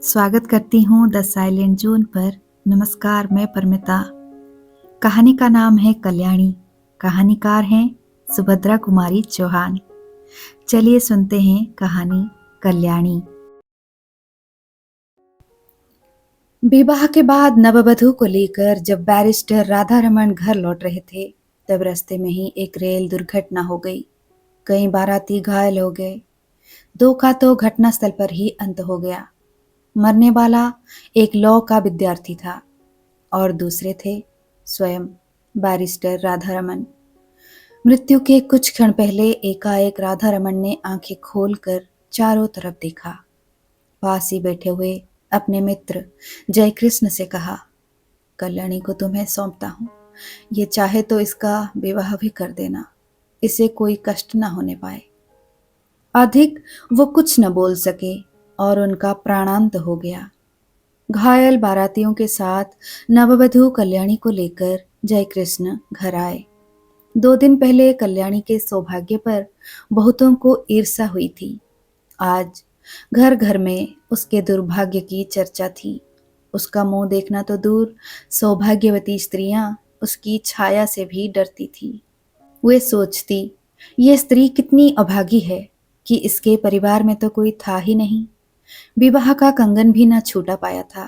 स्वागत करती हूँ द साइलेंट जोन पर। नमस्कार, मैं परमिता। कहानी का नाम है कल्याणी। कहानीकार हैं सुभद्रा कुमारी चौहान। चलिए सुनते हैं कहानी कल्याणी। विवाह के बाद नववधु को लेकर जब बैरिस्टर राधा रमन घर लौट रहे थे, तब रास्ते में ही एक रेल दुर्घटना हो गई। कई बाराती घायल हो गए। दो का तो घटनास्थल पर ही अंत हो गया। मरने वाला एक लॉ का विद्यार्थी था और दूसरे थे स्वयं बैरिस्टर राधा रमन। मृत्यु के कुछ क्षण पहले एकाएक राधा रमन ने आंखें खोलकर चारों तरफ देखा। पास ही बैठे हुए अपने मित्र जयकृष्ण से कहा, कल्याणी को तुम्हें सौंपता हूँ। ये चाहे तो इसका विवाह भी कर देना, इसे कोई कष्ट न होने पाए। अधिक वो कुछ न बोल सके और उनका प्राणांत हो गया। घायल बारातियों के साथ नववधु कल्याणी को लेकर जयकृष्ण घर आए। 2 दिन पहले कल्याणी के सौभाग्य पर बहुतों को ईर्ष्या हुई थी। आज घर घर में उसके दुर्भाग्य की चर्चा थी। उसका मुंह देखना तो दूर, सौभाग्यवती स्त्रियां उसकी छाया से भी डरती थी। वे सोचती, ये स्त्री कितनी अभागी है कि इसके परिवार में तो कोई था ही नहीं। विवाह का कंगन भी न छूटा पाया था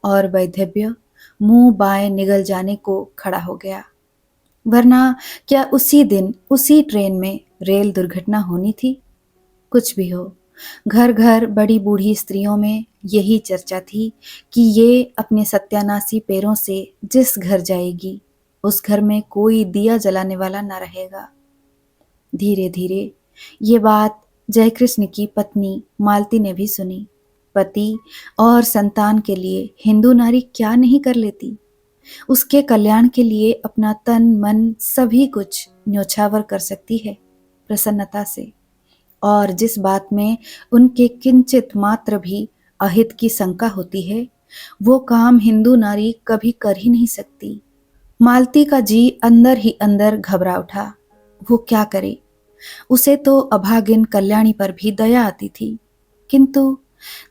और वैधव्य मुंह बाएं निगल जाने को खड़ा हो गया। वरना क्या उसी दिन उसी ट्रेन में रेल दुर्घटना होनी थी? कुछ भी हो, घर घर बड़ी बूढ़ी स्त्रियों में यही चर्चा थी कि ये अपने सत्यानाशी पैरों से जिस घर जाएगी, उस घर में कोई दिया जलाने वाला न रहेगा। धीरे धीरे ये बात जयकृष्ण की पत्नी मालती ने भी सुनी। पति और संतान के लिए हिंदू नारी क्या नहीं कर लेती। उसके कल्याण के लिए अपना तन मन सभी कुछ न्योछावर कर सकती है प्रसन्नता से। और जिस बात में उनके किंचित मात्र भी अहित की शंका होती है, वो काम हिंदू नारी कभी कर ही नहीं सकती। मालती का जी अंदर ही अंदर घबरा उठा। वो क्या करे? उसे तो अभागिन कल्याणी पर भी दया आती थी, किंतु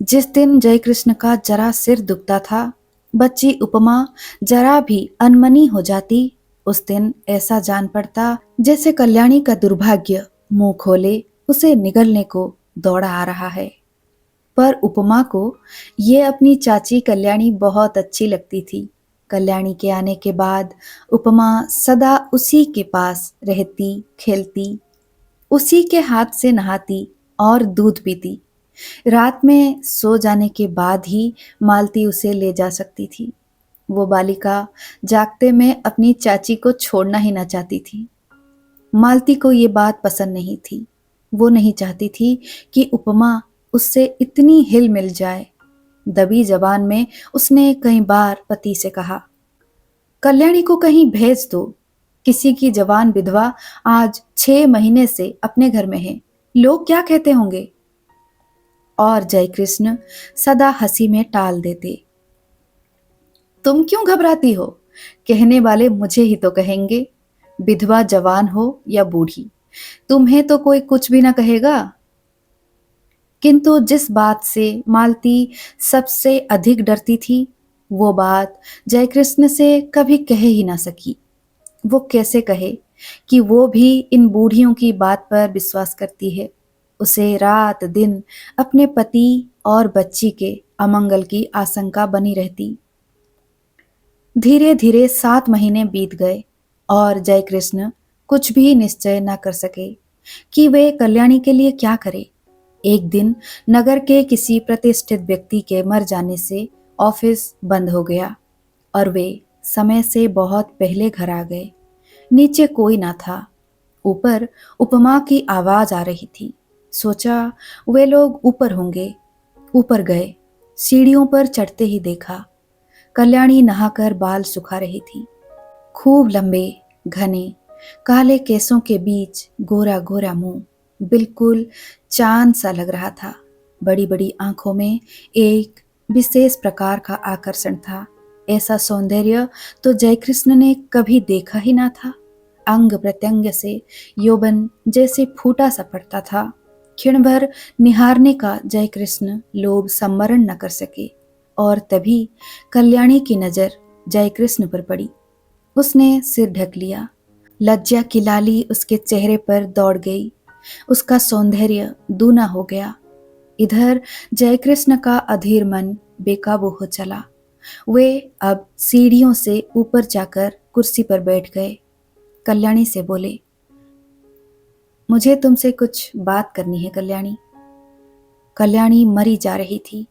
जिस दिन जयकृष्ण का जरा सिर दुखता था, बच्ची उपमा जरा भी अनमनी हो जाती, उस दिन ऐसा जान पड़ता जैसे कल्याणी का दुर्भाग्य मुंह खोले उसे निगलने को दौड़ा आ रहा है। पर उपमा को ये अपनी चाची कल्याणी बहुत अच्छी लगती थी। कल्याणी के आने के बाद उपमा सदा उसी के पास रहती, खेलती, उसी के हाथ से नहाती और दूध पीती। रात में सो जाने के बाद ही मालती उसे ले जा सकती थी। वो बालिका जागते में अपनी चाची को छोड़ना ही ना चाहती थी। मालती को ये बात पसंद नहीं थी। वो नहीं चाहती थी कि उपमा उससे इतनी हिल मिल जाए। दबी जबान में उसने कई बार पति से कहा, कल्याणी को कहीं भेज दो। किसी की जवान विधवा आज 6 महीने से अपने घर में है, लोग क्या कहते होंगे? और जयकृष्ण सदा हंसी में टाल देते, तुम क्यों घबराती हो? कहने वाले मुझे ही तो कहेंगे, विधवा जवान हो या बूढ़ी, तुम्हें तो कोई कुछ भी ना कहेगा। किंतु जिस बात से मालती सबसे अधिक डरती थी, वो बात जयकृष्ण से कभी कह ही ना सकी। वो कैसे कहे कि वो भी इन बूढ़ियों की बात पर विश्वास करती है। उसे रात दिन अपने पति और बच्ची के अमंगल की आशंका बनी रहती। धीरे धीरे 7 महीने बीत गए और जयकृष्ण कुछ भी निश्चय न कर सके कि वे कल्याणी के लिए क्या करे। एक दिन नगर के किसी प्रतिष्ठित व्यक्ति के मर जाने से ऑफिस बंद हो गया और वे समय से बहुत पहले घर आ गए। नीचे कोई ना था। ऊपर उपमा की आवाज आ रही थी। सोचा वे लोग ऊपर होंगे। ऊपर गए। सीढ़ियों पर चढ़ते ही देखा कल्याणी नहाकर बाल सुखा रही थी। खूब लंबे घने काले केसों के बीच गोरा गोरा मुंह बिल्कुल चांद सा लग रहा था। बड़ी बड़ी आंखों में एक विशेष प्रकार का आकर्षण था। ऐसा सौंदर्य तो जयकृष्ण ने कभी देखा ही ना था। अंग प्रत्यंग से यौवन जैसे फूटा सा पड़ता था। क्षण भर निहारने का जय कृष्ण लोभ सम्वरण न कर सके और तभी कल्याणी की नजर जय कृष्ण पर पड़ी। उसने सिर ढक लिया। लज्जा की लाली उसके चेहरे पर दौड़ गई। उसका सौंदर्य दूना हो गया। इधर जयकृष्ण का अधीर मन बेकाबू हो चला। वे अब सीढ़ियों से ऊपर जाकर कुर्सी पर बैठ गए। कल्याणी से बोले, मुझे तुमसे कुछ बात करनी है कल्याणी। कल्याणी मरी जा रही थी।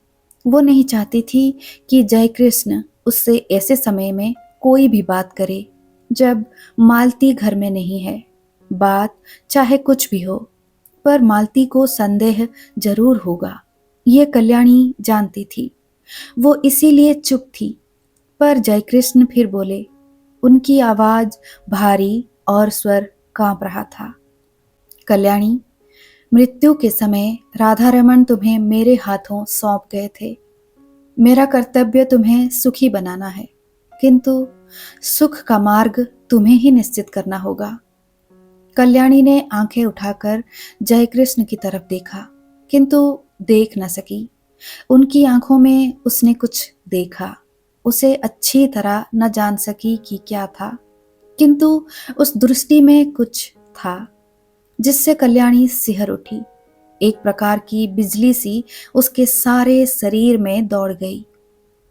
वो नहीं चाहती थी कि जयकृष्ण उससे ऐसे समय में कोई भी बात करे जब मालती घर में नहीं है। बात चाहे कुछ भी हो, पर मालती को संदेह जरूर होगा, ये कल्याणी जानती थी। वो इसीलिए चुप थी। पर जयकृष्ण फिर बोले। उनकी आवाज भारी और स्वर कांप रहा था। कल्याणी, मृत्यु के समय राधारमण तुम्हें मेरे हाथों सौंप गए थे। मेरा कर्तव्य तुम्हें सुखी बनाना है, किंतु सुख का मार्ग तुम्हें ही निश्चित करना होगा। कल्याणी ने आंखें उठाकर जयकृष्ण की तरफ देखा, किंतु देख न सकी। उनकी आंखों में उसने कुछ देखा। उसे अच्छी तरह न जान सकी कि क्या था, किंतु उस दृष्टि में कुछ था जिससे कल्याणी सिहर उठी। एक प्रकार की बिजली सी उसके सारे शरीर में दौड़ गई।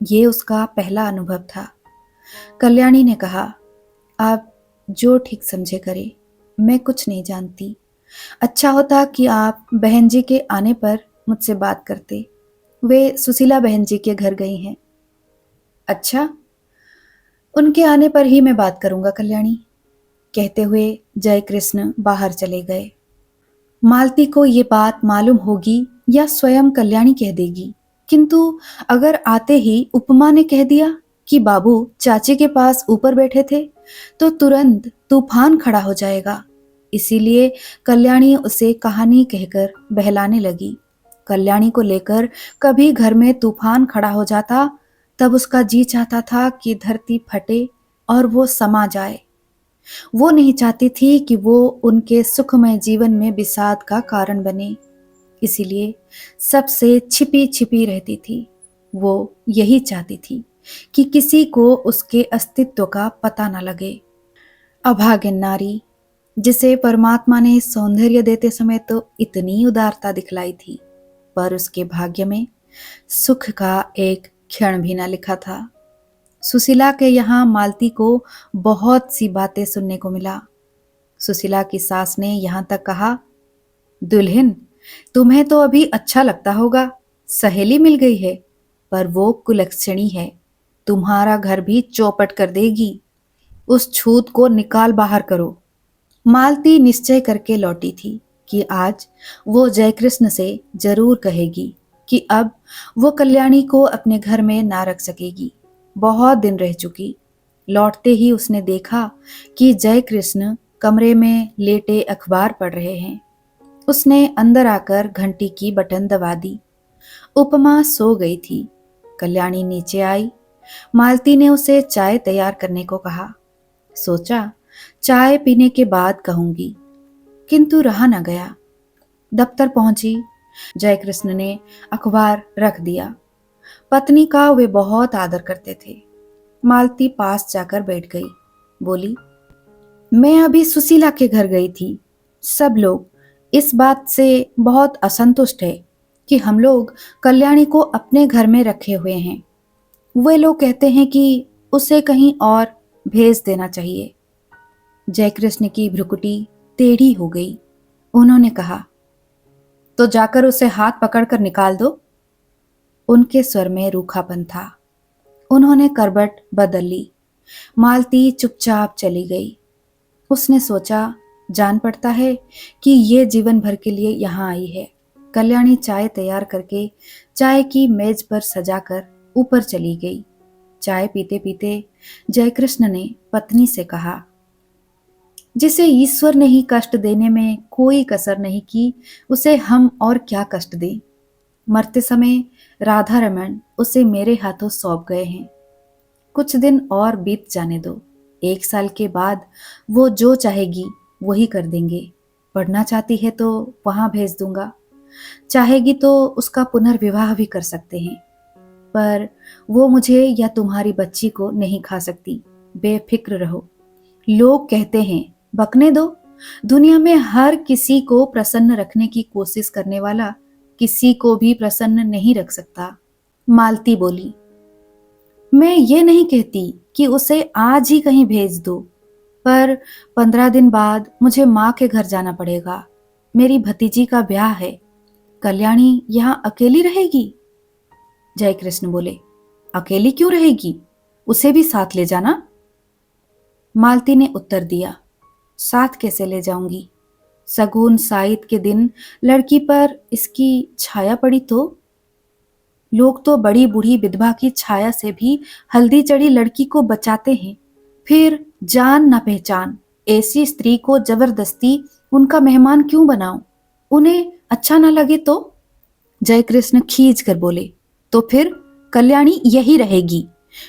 ये उसका पहला अनुभव था। कल्याणी ने कहा, आप जो ठीक समझे करें, मैं कुछ नहीं जानती। अच्छा होता कि आप बहन जी के आने पर मुझसे बात करते। वे सुशीला बहन जी के घर गई हैं। अच्छा, उनके आने पर ही मैं बात करूंगा कल्याणी, कहते हुए जयकृष्ण बाहर चले गए। मालती को ये बात मालूम होगी या स्वयं कल्याणी कह देगी, किंतु अगर आते ही उपमा ने कह दिया कि बाबू चाची के पास ऊपर बैठे थे, तो तुरंत तूफान खड़ा हो जाएगा। इसीलिए कल्याणी उसे कहानी कहकर बहलाने लगी। कल्याणी को लेकर कभी घर में तूफान खड़ा हो जाता, तब उसका जी चाहता था कि धरती फटे और वो समा जाए। वो नहीं चाहती थी कि वो उनके सुखमय जीवन में विषाद का कारण बने। इसीलिए सबसे छिपी छिपी रहती थी। वो यही चाहती थी कि किसी को उसके अस्तित्व का पता न लगे। अभागिन नारी, जिसे परमात्मा ने सौंदर्य देते समय तो इतनी उदारता दिखलाई थी, पर उसके भाग्य में सुख का एक क्षण भी न लिखा था। सुशीला के यहाँ मालती को बहुत सी बातें सुनने को मिला। सुशीला की सास ने यहाँ तक कहा, दुल्हन, तुम्हें तो अभी अच्छा लगता होगा, सहेली मिल गई है, पर वो कुलक्षणी है, तुम्हारा घर भी चौपट कर देगी। उस छूत को निकाल बाहर करो। मालती निश्चय करके लौटी थी कि आज वो जयकृष्ण से जरूर कहेगी कि अब वो कल्याणी को अपने घर में ना रख सकेगी। बहुत दिन रह चुकी। लौटते ही उसने देखा कि जयकृष्ण कमरे में लेटे अखबार पढ़ रहे हैं। उसने अंदर आकर घंटी की बटन दबा दी। उपमा सो गई थी। कल्याणी नीचे आई। मालती ने उसे चाय तैयार करने को कहा। सोचा चाय पीने के बाद कहूंगी, किंतु रहा न गया। दफ्तर पहुंची। जयकृष्ण ने अखबार रख दिया। पत्नी का वे बहुत आदर करते थे। मालती पास जाकर बैठ गई। बोली, मैं अभी सुशीला के घर गई थी। सब लोग इस बात से बहुत असंतुष्ट है कि हम लोग कल्याणी को अपने घर में रखे हुए हैं। वे लोग कहते हैं कि उसे कहीं और भेज देना चाहिए। जयकृष्ण की भ्रुकुटी टेढ़ी हो गई। उन्होंने कहा, तो जाकर उसे हाथ पकड़कर निकाल दो। उनके स्वर में रूखापन था। उन्होंने करवट बदल ली। मालती चुपचाप चली गई। उसने सोचा, जान पड़ता है कि ये जीवन भर के लिए यहाँ आई है। कल्याणी चाय तैयार करके चाय की मेज पर सजाकर ऊपर चली गई। चाय पीते पीते जयकृष्ण ने पत्नी से कहा, जिसे ईश्वर ने ही कष्ट देने में कोई कसर नहीं की, उसे हम और क्या कष्ट दें। मरते समय राधा रमन उसे मेरे हाथों सौंप गए हैं। कुछ दिन और बीत जाने दो। 1 साल के बाद वो जो चाहेगी वही कर देंगे। पढ़ना चाहती है तो वहां भेज दूंगा। चाहेगी तो उसका पुनर्विवाह भी कर सकते हैं, पर वो मुझे या तुम्हारी बच्ची को नहीं खा सकती। बेफिक्र रहो। लोग कहते हैं, बकने दो। दुनिया में हर किसी को प्रसन्न रखने की कोशिश करने वाला किसी को भी प्रसन्न नहीं रख सकता। मालती बोली, मैं ये नहीं कहती कि उसे आज ही कहीं भेज दो, पर 15 दिन बाद मुझे माँ के घर जाना पड़ेगा। मेरी भतीजी का ब्याह है। कल्याणी यहाँ अकेली रहेगी? जय कृष्ण बोले, अकेली क्यों रहेगी? उसे भी साथ ले जाना। मालती ने उत्तर दिया, साथ कैसे ले जाऊंगी? सगुन साइत के दिन लड़की पर इसकी छाया पड़ी तो? लोग तो बड़ी बूढ़ी विधवा की छाया से भी हल्दी चढ़ी लड़की को बचाते हैं। फिर जान न पहचान ऐसी स्त्री को जबरदस्ती उनका मेहमान क्यों बनाऊं? उन्हें अच्छा न लगे तो? जय कृष्ण खींच कर बोले, तो फिर कल्याणी यही रहेगी।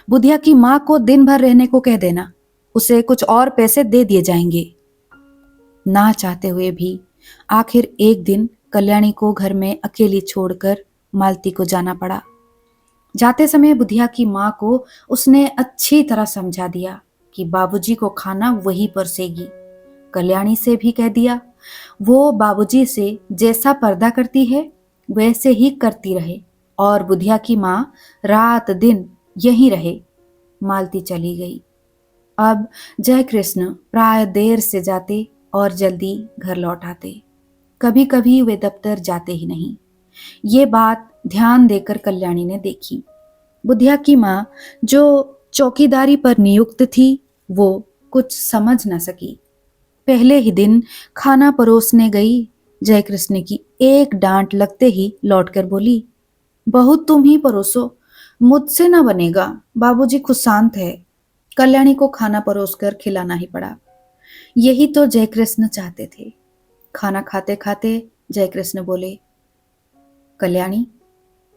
बुधिया की माँ को दिन भर रहने को कह देना, उसे कुछ और पैसे दे दिए जाएंगे। ना चाहते हुए भी आखिर एक दिन कल्याणी को घर में अकेली छोड़कर मालती को जाना पड़ा। जाते समय बुधिया की माँ को उसने अच्छी तरह समझा दिया कि बाबूजी को खाना वही परसेगी। कल्याणी से भी कह दिया, वो बाबूजी से जैसा पर्दा करती है वैसे ही करती रहे, और बुधिया की माँ रात दिन यहीं रहे। मालती चली गई। अब जय कृष्ण प्राय देर से जाते और जल्दी घर लौट आते। कभी कभी वे दफ्तर जाते ही नहीं। ये बात ध्यान देकर कल्याणी ने देखी। बुधिया की माँ जो चौकीदारी पर नियुक्त थी, वो कुछ समझ न सकी। पहले ही दिन खाना परोसने गई। जय कृष्ण की एक डांट लगते ही लौटकर बोली, बहू तुम ही परोसो, मुझसे ना बनेगा, बाबूजी खुशांत है। कल्याणी को खाना परोसकर खिलाना ही पड़ा। यही तो जयकृष्ण चाहते थे। खाना खाते खाते जयकृष्ण बोले, कल्याणी,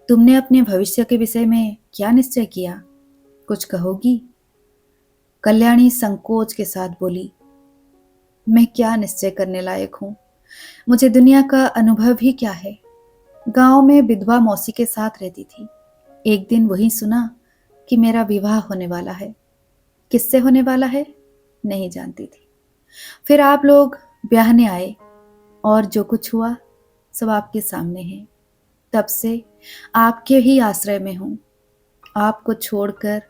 तुमने अपने भविष्य के विषय में क्या निश्चय किया? कुछ कहोगी? कल्याणी संकोच के साथ बोली, मैं क्या निश्चय करने लायक हूं? मुझे दुनिया का अनुभव ही क्या है। गांव में विधवा मौसी के साथ रहती थी। एक दिन वही सुना कि मेरा विवाह होने वाला है। किससे होने वाला है नहीं जानती थी। फिर आप लोग ब्याहने आए और जो कुछ हुआ सब आपके सामने है। तब से आपके ही आश्रय में हूं। आपको छोड़कर,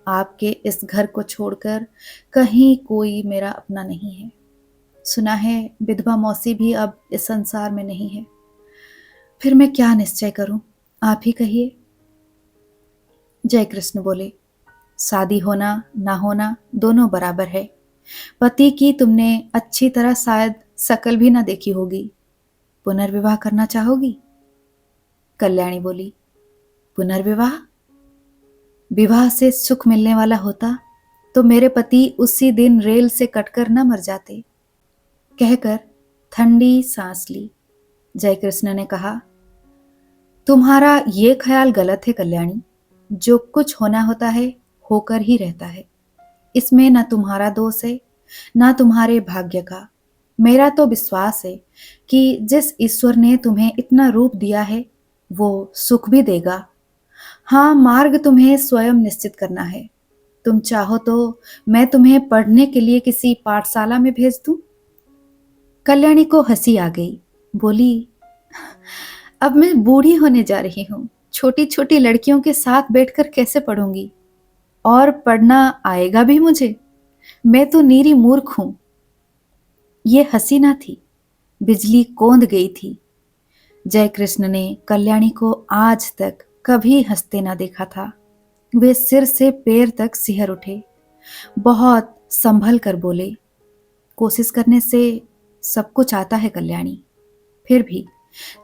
आपके इस घर को छोड़कर कहीं कोई मेरा अपना नहीं है। सुना है विधवा मौसी भी अब इस संसार में नहीं है। फिर मैं क्या निश्चय करूं, आप ही कहिए। जय कृष्ण बोले, शादी होना ना होना दोनों बराबर है। पति की तुमने अच्छी तरह शायद शकल भी ना देखी होगी। पुनर्विवाह करना चाहोगी? कल्याणी बोली, पुनर्विवाह? विवाह से सुख मिलने वाला होता तो मेरे पति उसी दिन रेल से कटकर न मर जाते। कहकर ठंडी सांस ली। जयकृष्ण ने कहा, तुम्हारा ये ख्याल गलत है कल्याणी। जो कुछ होना होता है होकर ही रहता है। इसमें न तुम्हारा दोष है न तुम्हारे भाग्य का। मेरा तो विश्वास है कि जिस ईश्वर ने तुम्हें इतना रूप दिया है वो सुख भी देगा। हाँ, मार्ग तुम्हें स्वयं निश्चित करना है। तुम चाहो तो मैं तुम्हें पढ़ने के लिए किसी पाठशाला में भेज दूं। कल्याणी को हंसी आ गई। बोली, अब मैं बूढ़ी होने जा रही हूँ। छोटी छोटी लड़कियों के साथ बैठकर कैसे पढ़ूंगी? और पढ़ना आएगा भी मुझे? मैं तो नीरी मूर्ख हूं। ये हंसी ना थी, बिजली कौंध गई थी। जय कृष्ण ने कल्याणी को आज तक कभी हंसते ना देखा था। वे सिर से पैर तक सिहर उठे। बहुत संभल कर बोले, कोशिश करने से सब कुछ आता है कल्याणी। फिर भी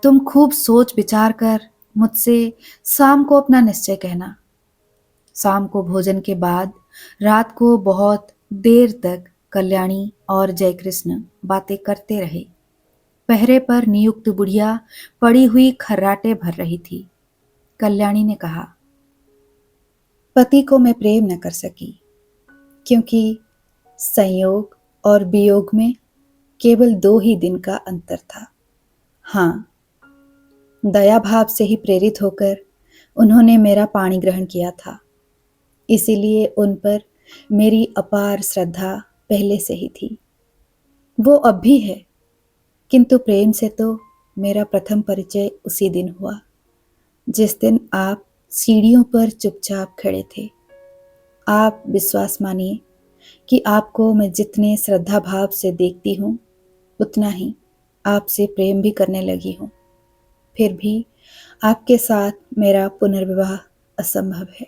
तुम खूब सोच विचार कर मुझसे शाम को अपना निश्चय कहना। शाम को भोजन के बाद रात को बहुत देर तक कल्याणी और जयकृष्ण बातें करते रहे। पहरे पर नियुक्त बुढ़िया पड़ी हुई खर्राटे भर रही थी। कल्याणी ने कहा, पति को मैं प्रेम न कर सकी क्योंकि संयोग और वियोग में केवल 2 ही दिन का अंतर था। हाँ, दया भाव से ही प्रेरित होकर उन्होंने मेरा पाणी ग्रहण किया था, इसीलिए उन पर मेरी अपार श्रद्धा पहले से ही थी। वो अब भी है, किंतु प्रेम से तो मेरा प्रथम परिचय उसी दिन हुआ जिस दिन आप सीढ़ियों पर चुपचाप खड़े थे। आप विश्वास मानिए कि आपको मैं जितने श्रद्धा भाव से देखती हूँ, उतना ही आपसे प्रेम भी करने लगी हूँ। फिर भी आपके साथ मेरा पुनर्विवाह असंभव है।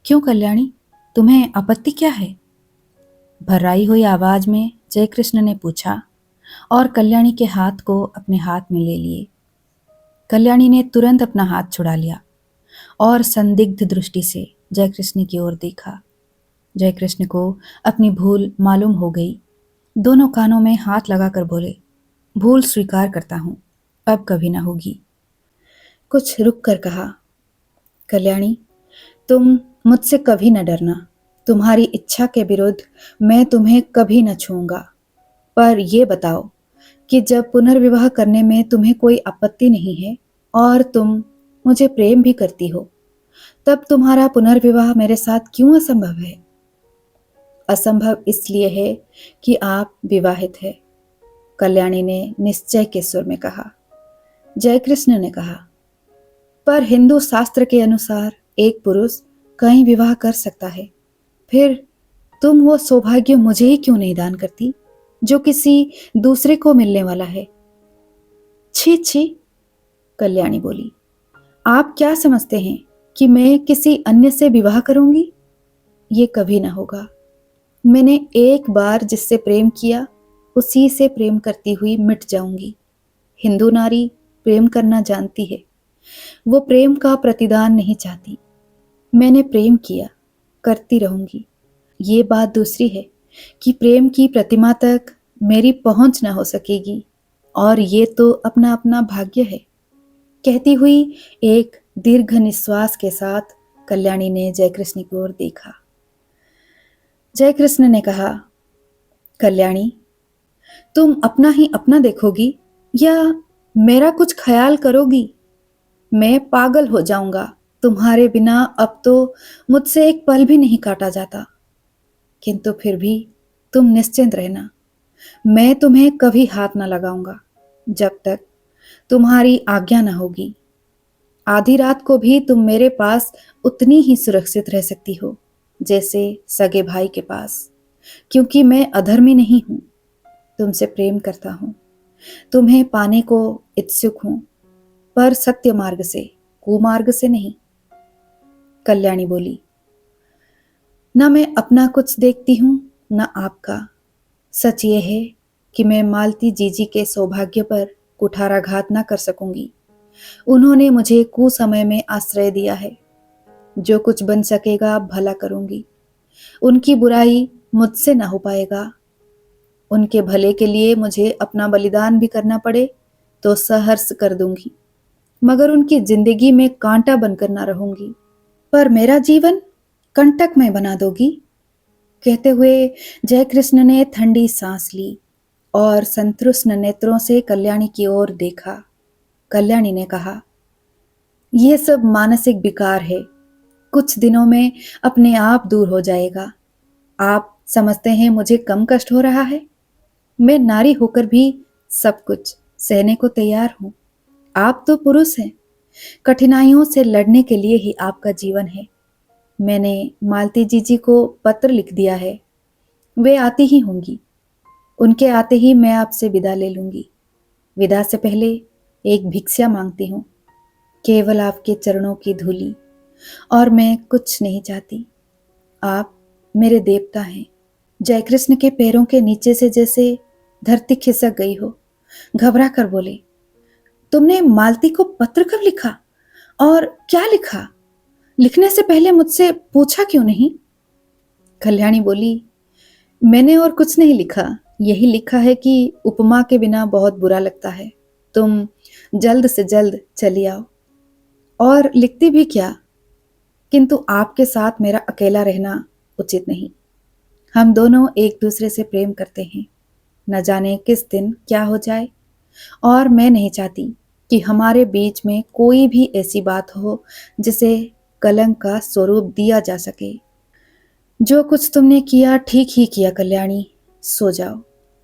क्यों कल्याणी, तुम्हें आपत्ति क्या है? भर्राई हुई आवाज में जयकृष्ण ने पूछा और कल्याणी के हाथ को अपने हाथ में ले लिए। कल्याणी ने तुरंत अपना हाथ छुड़ा लिया और संदिग्ध दृष्टि से जयकृष्ण की ओर देखा। जयकृष्ण को अपनी भूल मालूम हो गई। दोनों कानों में हाथ लगाकर बोले, भूल स्वीकार करता हूं, अब कभी ना होगी। कुछ रुक कर कहा, कल्याणी, तुम मुझसे कभी न डरना। तुम्हारी इच्छा के विरुद्ध मैं तुम्हें कभी न छूऊंगा। पर यह बताओ कि जब पुनर्विवाह करने में तुम्हें कोई आपत्ति नहीं है और तुम मुझे प्रेम भी करती हो, तब तुम्हारा पुनर्विवाह मेरे साथ क्यों असंभव है? असंभव इसलिए है कि आप विवाहित है, कल्याणी ने निश्चय के सुर में कहा। जयकृष्ण ने कहा, पर हिंदू शास्त्र के अनुसार एक पुरुष कई विवाह कर सकता है। फिर तुम वो सौभाग्य मुझे ही क्यों नहीं दान करती जो किसी दूसरे को मिलने वाला है? छी छी, कल्याणी बोली, आप क्या समझते हैं कि मैं किसी अन्य से विवाह करूंगी? ये कभी ना होगा। मैंने एक बार जिससे प्रेम किया, उसी से प्रेम करती हुई मिट जाऊंगी। हिंदू नारी प्रेम करना जानती है, वो प्रेम का प्रतिदान नहीं चाहती। मैंने प्रेम किया, करती रहूंगी। ये बात दूसरी है कि प्रेम की प्रतिमा तक मेरी पहुंच ना हो सकेगी, और ये तो अपना अपना भाग्य है। कहती हुई एक दीर्घ निश्वास के साथ कल्याणी ने जयकृष्ण की ओर देखा। जयकृष्ण ने कहा, कल्याणी, तुम अपना ही अपना देखोगी या मेरा कुछ ख्याल करोगी? मैं पागल हो जाऊंगा। तुम्हारे बिना अब तो मुझसे एक पल भी नहीं काटा जाता। किंतु फिर भी तुम निश्चिंत रहना, मैं तुम्हें कभी हाथ न लगाऊंगा जब तक तुम्हारी आज्ञा न होगी। आधी रात को भी तुम मेरे पास उतनी ही सुरक्षित रह सकती हो जैसे सगे भाई के पास, क्योंकि मैं अधर्मी नहीं हूं। तुमसे प्रेम करता हूं, तुम्हें पाने को इच्छुक हूं, पर सत्य मार्ग से, कुमार्ग से नहीं। कल्याणी बोली, न मैं अपना कुछ देखती हूं न आपका। सच ये है कि मैं मालती जीजी के सौभाग्य पर कुठाराघात न कर सकूंगी। उन्होंने मुझे कुसमय में आश्रय दिया है। जो कुछ बन सकेगा भला करूंगी। उनकी बुराई मुझसे न हो पाएगा। उनके भले के लिए मुझे अपना बलिदान भी करना पड़े तो सहर्ष कर दूंगी, मगर उनकी जिंदगी में कांटा बनकर ना रहूंगी। पर मेरा जीवन कंटकमय बना दोगी? कहते हुए जयकृष्ण ने ठंडी सांस ली और संतुष्ट नेत्रों से कल्याणी की ओर देखा। कल्याणी ने कहा, यह सब मानसिक विकार है, कुछ दिनों में अपने आप दूर हो जाएगा। आप समझते हैं मुझे कम कष्ट हो रहा है? मैं नारी होकर भी सब कुछ सहने को तैयार हूं। आप तो पुरुष हैं, कठिनाइयों से लड़ने के लिए ही आपका जीवन है। मैंने मालती जीजी को पत्र लिख दिया है, वे आती ही होंगी। उनके आते ही मैं आपसे विदा ले लूंगी। विदा से पहले एक भिक्षा मांगती हूँ, केवल आपके चरणों की धूली, और मैं कुछ नहीं चाहती। आप मेरे देवता हैं। जयकृष्ण के पैरों के नीचे से जैसे धरती खिसक गई हो। घबरा कर बोले, तुमने मालती को पत्र कब लिखा और क्या लिखा? लिखने से पहले मुझसे पूछा क्यों नहीं? कल्याणी बोली, मैंने और कुछ नहीं लिखा, यही लिखा है कि उपमा के बिना बहुत बुरा लगता है, तुम जल्द से जल्द चली आओ। और लिखती भी क्या, किंतु आपके साथ मेरा अकेला रहना उचित नहीं। हम दोनों एक दूसरे से प्रेम करते हैं, न जाने किस दिन क्या हो जाए, और मैं नहीं चाहती कि हमारे बीच में कोई भी ऐसी बात हो जिसे कलंक का स्वरूप दिया जा सके। जो कुछ तुमने किया ठीक ही किया कल्याणी, सो जाओ,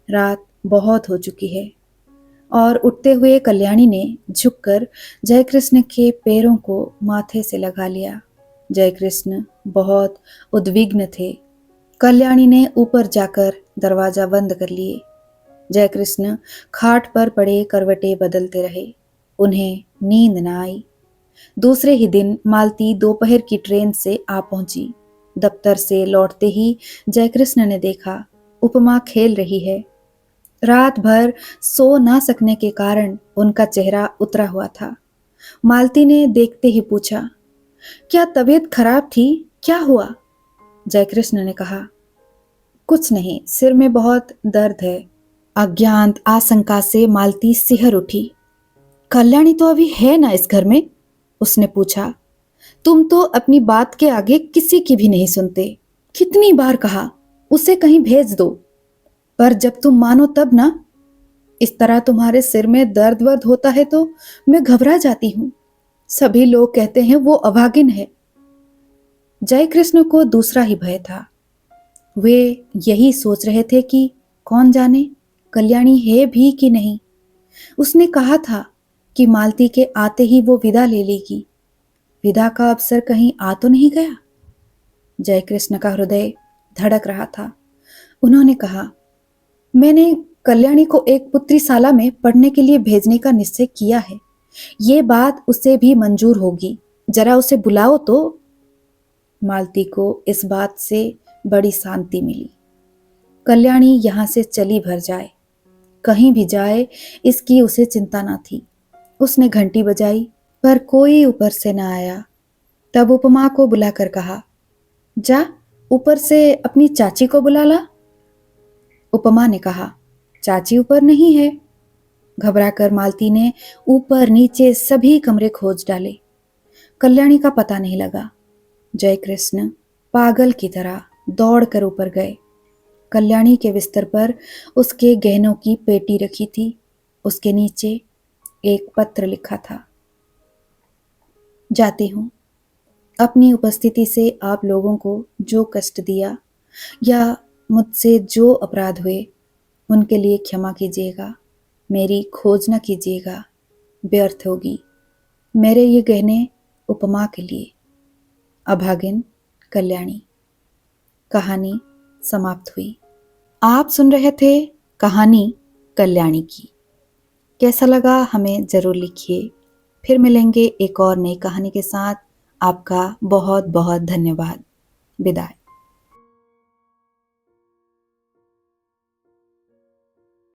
रात बहुत हो चुकी है। और उठते हुए कल्याणी ने झुककर जयकृष्ण के पैरों को माथे से लगा लिया। जयकृष्ण बहुत उद्विग्न थे। कल्याणी ने ऊपर जाकर दरवाजा बंद कर लिए। जयकृष्ण खाट पर पड़े करवटें बदलते रहे। उन्हें नींद न आई। दूसरे ही दिन मालती दोपहर की ट्रेन से आ पहुंची। दफ्तर से लौटते ही जयकृष्ण ने देखा उपमा खेल रही है। रात भर सो ना सकने के कारण उनका चेहरा उतरा हुआ था। मालती ने देखते ही पूछा, क्या तबीयत खराब थी? क्या हुआ? जयकृष्ण ने कहा, कुछ नहीं, सिर में बहुत दर्द है। अज्ञात आशंका से मालती सिहर उठी। कल्याणी तो अभी है ना इस घर में? उसने पूछा। तुम तो अपनी बात के आगे किसी की भी नहीं सुनते। कितनी बार कहा उसे कहीं भेज दो, पर जब तुम मानो तब ना। इस तरह तुम्हारे सिर में दर्द वर्द होता है तो मैं घबरा जाती हूं। सभी लोग कहते हैं वो अभागिन है। जयकृष्ण को दूसरा ही भय था। वे यही सोच रहे थे कि कौन जाने कल्याणी है भी कि नहीं। उसने कहा था कि मालती के आते ही वो विदा ले लेगी। विदा का अवसर कहीं आ तो नहीं गया? जयकृष्ण का हृदय धड़क रहा था। उन्होंने कहा, मैंने कल्याणी को एक पुत्रीशाला में पढ़ने के लिए भेजने का निश्चय किया है। ये बात उसे भी मंजूर होगी। जरा उसे बुलाओ तो। मालती को इस बात से बड़ी शांति मिली। कल्याणी यहां से चली भर जाए, कहीं भी जाए, इसकी उसे चिंता न थी। उसने घंटी बजाई पर कोई ऊपर से न आया। तब उपमा को बुलाकर कहा, जा ऊपर से अपनी चाची को बुला ला। उपमा ने कहा, चाची ऊपर नहीं है। घबराकर मालती ने ऊपर नीचे सभी कमरे खोज डाले। कल्याणी का पता नहीं लगा। जयकृष्ण पागल की तरह दौड़कर ऊपर गए। कल्याणी के बिस्तर पर उसके गहनों की पेटी रखी थी। उसके नीचे एक पत्र लिखा था, जाती हूं। अपनी उपस्थिति से आप लोगों को जो कष्ट दिया या मुझसे जो अपराध हुए उनके लिए क्षमा कीजिएगा। मेरी खोज न कीजिएगा, व्यर्थ होगी। मेरे ये गहने उपमा के लिए। अभागिन कल्याणी। कहानी समाप्त हुई। आप सुन रहे थे कहानी कल्याणी की। कैसा लगा हमें ज़रूर लिखिए। फिर मिलेंगे एक और नई कहानी के साथ। आपका बहुत बहुत धन्यवाद। विदाई।